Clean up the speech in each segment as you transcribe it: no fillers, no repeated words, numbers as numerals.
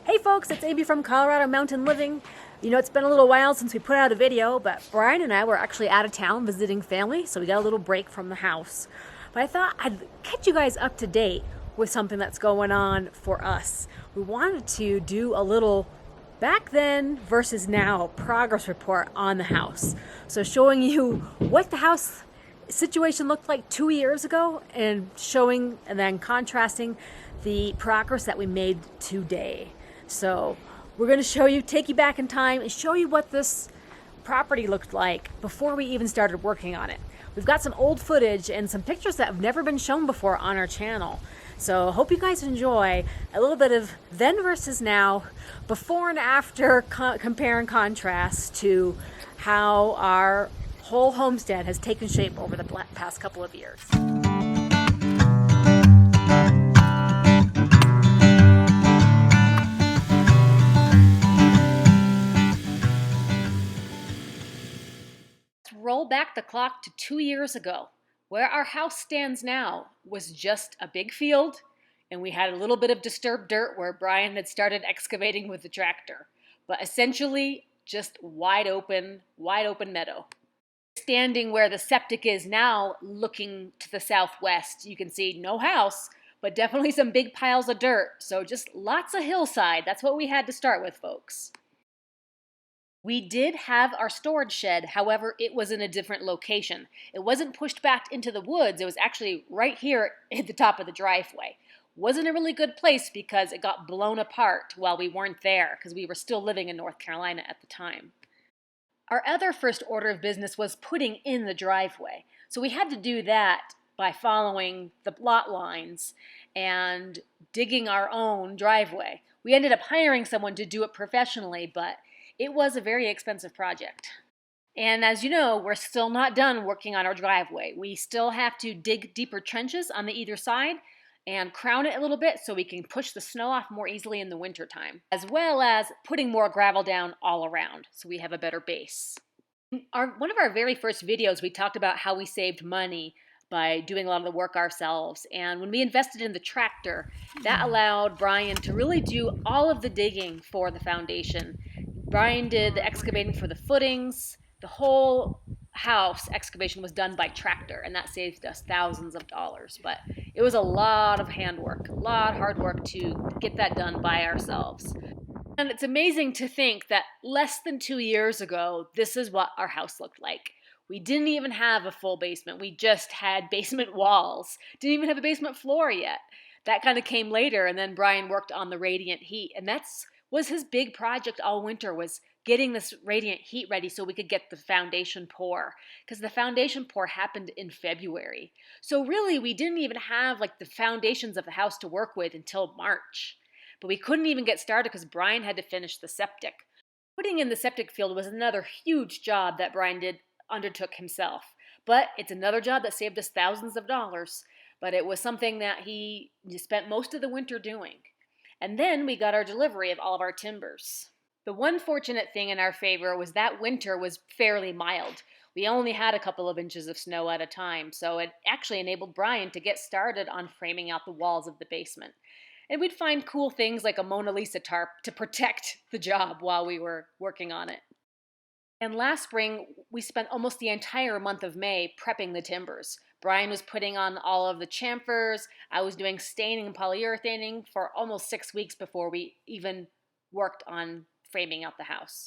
Hey folks, it's Amy from Colorado Mountain Living. You know, it's been a little while since we put out a video, but Brian and I were actually out of town visiting family, so we got a little break from the house. But I thought I'd catch you guys up to date with something that's going on for us. We wanted to do a little back then versus now progress report on the house. So showing you what the house situation looked like 2 years ago and showing and then contrasting the progress that we made today. So we're going to show you, take you back in time and show you what this property looked like before we even started working on it. We've got some old footage and some pictures that have never been shown before on our channel. So hope you guys enjoy a little bit of then versus now, before and after, compare and contrast to how our whole homestead has taken shape over the past couple of years. Roll back the clock to 2 years ago. Where our house stands now was just a big field, and we had a little bit of disturbed dirt where Brian had started excavating with the tractor. But essentially, just wide open meadow. Standing where the septic is now, looking to the southwest, you can see no house, but definitely some big piles of dirt. So just lots of hillside. That's what we had to start with, folks. We did have our storage shed, however, it was in a different location. It wasn't pushed back into the woods, it was actually right here at the top of the driveway. Wasn't a really good place because it got blown apart while we weren't there, because we were still living in North Carolina at the time. Our other first order of business was putting in the driveway. So we had to do that by following the lot lines and digging our own driveway. We ended up hiring someone to do it professionally, but it was a very expensive project. And as you know, we're still not done working on our driveway. We still have to dig deeper trenches on the either side and crown it a little bit so we can push the snow off more easily in the wintertime, as well as putting more gravel down all around so we have a better base. One of our very first videos, we talked about how we saved money by doing a lot of the work ourselves. And when we invested in the tractor, that allowed Brian to really do all of the digging for the foundation. Brian did the excavating for the footings. The whole house excavation was done by tractor, and that saved us thousands of dollars. But it was a lot of handwork, a lot of hard work to get that done by ourselves. And it's amazing to think that less than 2 years ago, this is what our house looked like. We didn't even have a full basement. We just had basement walls. Didn't even have a basement floor yet. That kind of came later, and then Brian worked on the radiant heat, and that's was his big project all winter, was getting this radiant heat ready so we could get the foundation pour, because the foundation pour happened in February. So really, we didn't even have like the foundations of the house to work with until March. But we couldn't even get started because Brian had to finish the septic. Putting in the septic field was another huge job that Brian undertook himself. But it's another job that saved us thousands of dollars. But it was something that he spent most of the winter doing. And then we got our delivery of all of our timbers. The one fortunate thing in our favor was that winter was fairly mild. We only had a couple of inches of snow at a time, so it actually enabled Brian to get started on framing out the walls of the basement. And we'd find cool things like a Mona Lisa tarp to protect the job while we were working on it. And last spring, we spent almost the entire month of May prepping the timbers. Brian was putting on all of the chamfers. I was doing staining and polyurethaning for almost 6 weeks before we even worked on framing out the house.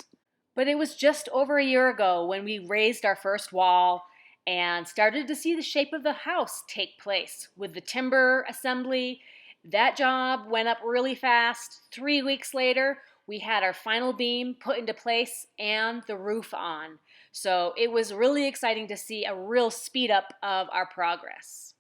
But it was just over a year ago when we raised our first wall and started to see the shape of the house take place. With the timber assembly, that job went up really fast. 3 weeks later, we had our final beam put into place and the roof on. So it was really exciting to see a real speed up of our progress.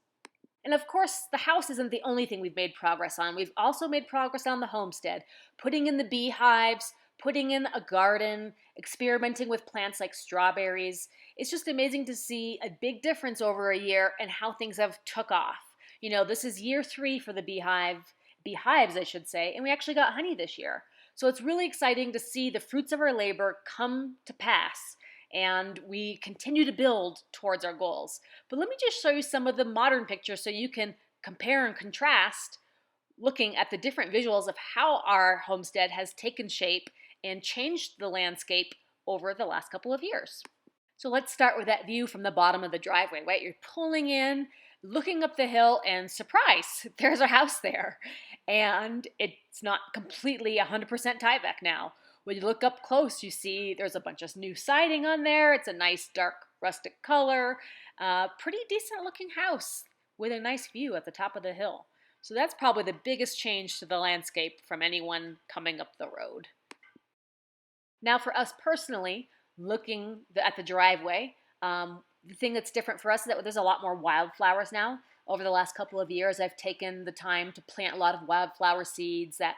And of course, the house isn't the only thing we've made progress on. We've also made progress on the homestead, putting in the beehives, putting in a garden, experimenting with plants like strawberries. It's just amazing to see a big difference over a year and how things have took off. You know, this is year 3 for the beehives, I should say, and we actually got honey this year. So it's really exciting to see the fruits of our labor come to pass, and we continue to build towards our goals. But let me just show you some of the modern pictures so you can compare and contrast looking at the different visuals of how our homestead has taken shape and changed the landscape over the last couple of years. So let's start with that view from the bottom of the driveway, right? You're pulling in, looking up the hill, and surprise, there's our house there. And it's not completely 100% Tyvek now. When you look up close, you see there's a bunch of new siding on there. It's a nice dark rustic color. Pretty decent looking house with a nice view at the top of the hill. So that's probably the biggest change to the landscape from anyone coming up the road. Now for us personally, looking at the driveway, the thing that's different for us is that there's a lot more wildflowers now. Over the last couple of years, I've taken the time to plant a lot of wildflower seeds that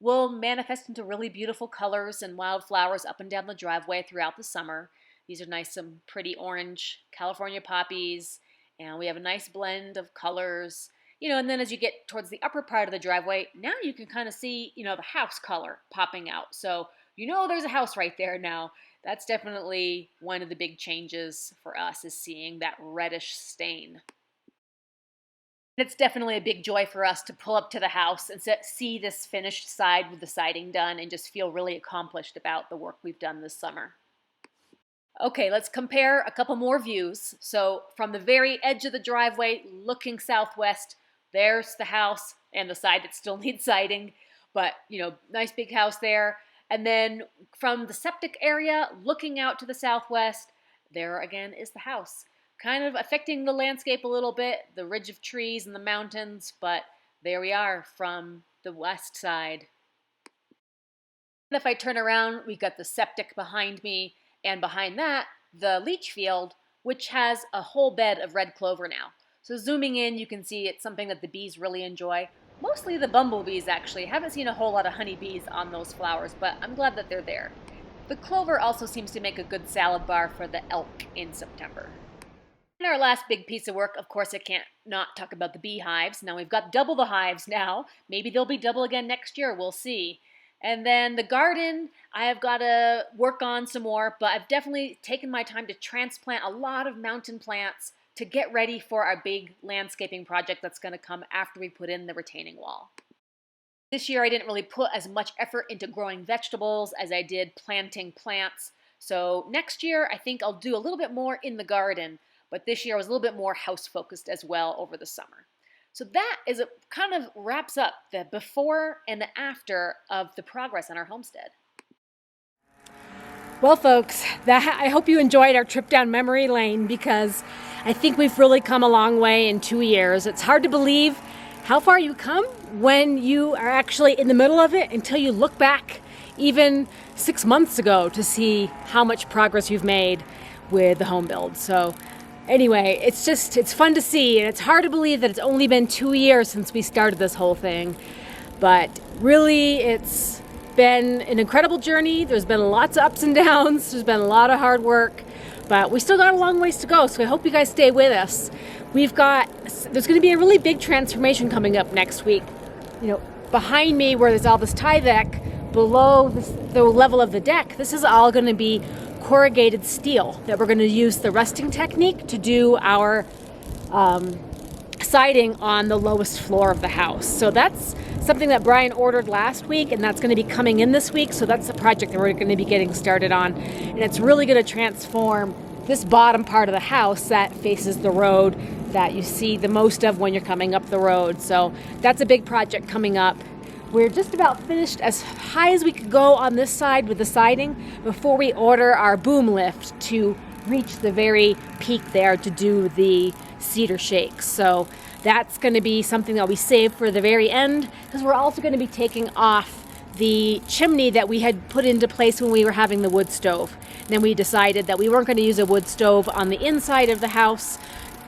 will manifest into really beautiful colors and wildflowers up and down the driveway throughout the summer. These are nice, some pretty orange California poppies, and we have a nice blend of colors. And then as you get towards the upper part of the driveway, now you can kind of see, the house color popping out. So there's a house right there now. That's definitely one of the big changes for us, is seeing that reddish stain. It's definitely a big joy for us to pull up to the house and see this finished side with the siding done and just feel really accomplished about the work we've done this summer. Okay, let's compare a couple more views. So from the very edge of the driveway, looking southwest, there's the house and the side that still needs siding, but nice big house there. And then from the septic area, looking out to the southwest, there again is the house. Kind of affecting the landscape a little bit, the ridge of trees and the mountains, but there we are from the west side. And if I turn around, we've got the septic behind me, and behind that, the leach field, which has a whole bed of red clover now. So zooming in, you can see it's something that the bees really enjoy. Mostly the bumblebees, actually. Haven't seen a whole lot of honeybees on those flowers, but I'm glad that they're there. The clover also seems to make a good salad bar for the elk in September. And our last big piece of work, of course, I can't not talk about the beehives. Now we've got double the hives now. Maybe they'll be double again next year. We'll see. And then the garden, I have got to work on some more, but I've definitely taken my time to transplant a lot of mountain plants to get ready for our big landscaping project that's going to come after we put in the retaining wall. This year I didn't really put as much effort into growing vegetables as I did planting plants. So next year I think I'll do a little bit more in the garden, but this year I was a little bit more house focused as well over the summer. So that kind of wraps up the before and the after of the progress on our homestead. Well, folks, I hope you enjoyed our trip down memory lane, because I think we've really come a long way in 2 years. It's hard to believe how far you come when you are actually in the middle of it until you look back even 6 months ago to see how much progress you've made with the home build. So anyway, it's fun to see, and it's hard to believe that it's only been 2 years since we started this whole thing. But really, it's been an incredible journey. There's been lots of ups and downs. There's been a lot of hard work, but we still got a long ways to go. So I hope you guys stay with us. There's going to be a really big transformation coming up next week. Behind me, where there's all this Tyvek, below the level of the deck, this is all going to be corrugated steel that we're going to use the rusting technique to do our siding on the lowest floor of the house. So that's something that Brian ordered last week, and that's going to be coming in this week. So that's the project that we're going to be getting started on, and it's really going to transform this bottom part of the house that faces the road that you see the most of when you're coming up the road. So that's a big project coming up. We're just about finished as high as we could go on this side with the siding before we order our boom lift to reach the very peak there to do the cedar shakes. So that's going to be something that we save for the very end, because we're also going to be taking off the chimney that we had put into place when we were having the wood stove. And then we decided that we weren't going to use a wood stove on the inside of the house,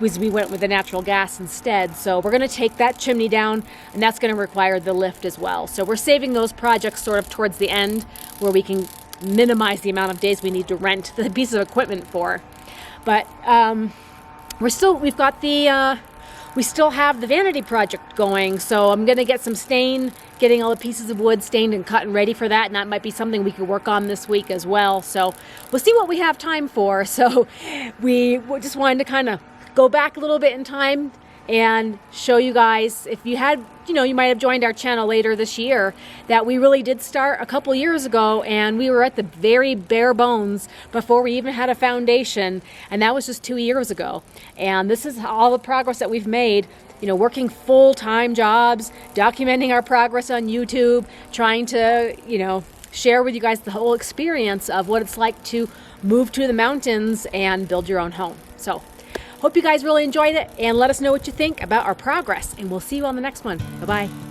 because we went with the natural gas instead. So we're going to take that chimney down, and that's going to require the lift as well. So we're saving those projects sort of towards the end, where we can minimize the amount of days we need to rent the piece of equipment for. But we still have the vanity project going, so I'm going to get some stain, getting all the pieces of wood stained and cut and ready for that, and that might be something we could work on this week as well. So we'll see what we have time for. So we just wanted to kind of go back a little bit in time, and show you guys, if you had, you might have joined our channel later this year, that we really did start a couple years ago, and we were at the very bare bones before we even had a foundation, and that was just 2 years ago. And this is all the progress that we've made, working full-time jobs, documenting our progress on YouTube, trying to, share with you guys the whole experience of what it's like to move to the mountains and build your own home. So hope you guys really enjoyed it, and let us know what you think about our progress, and we'll see you on the next one. Bye-bye.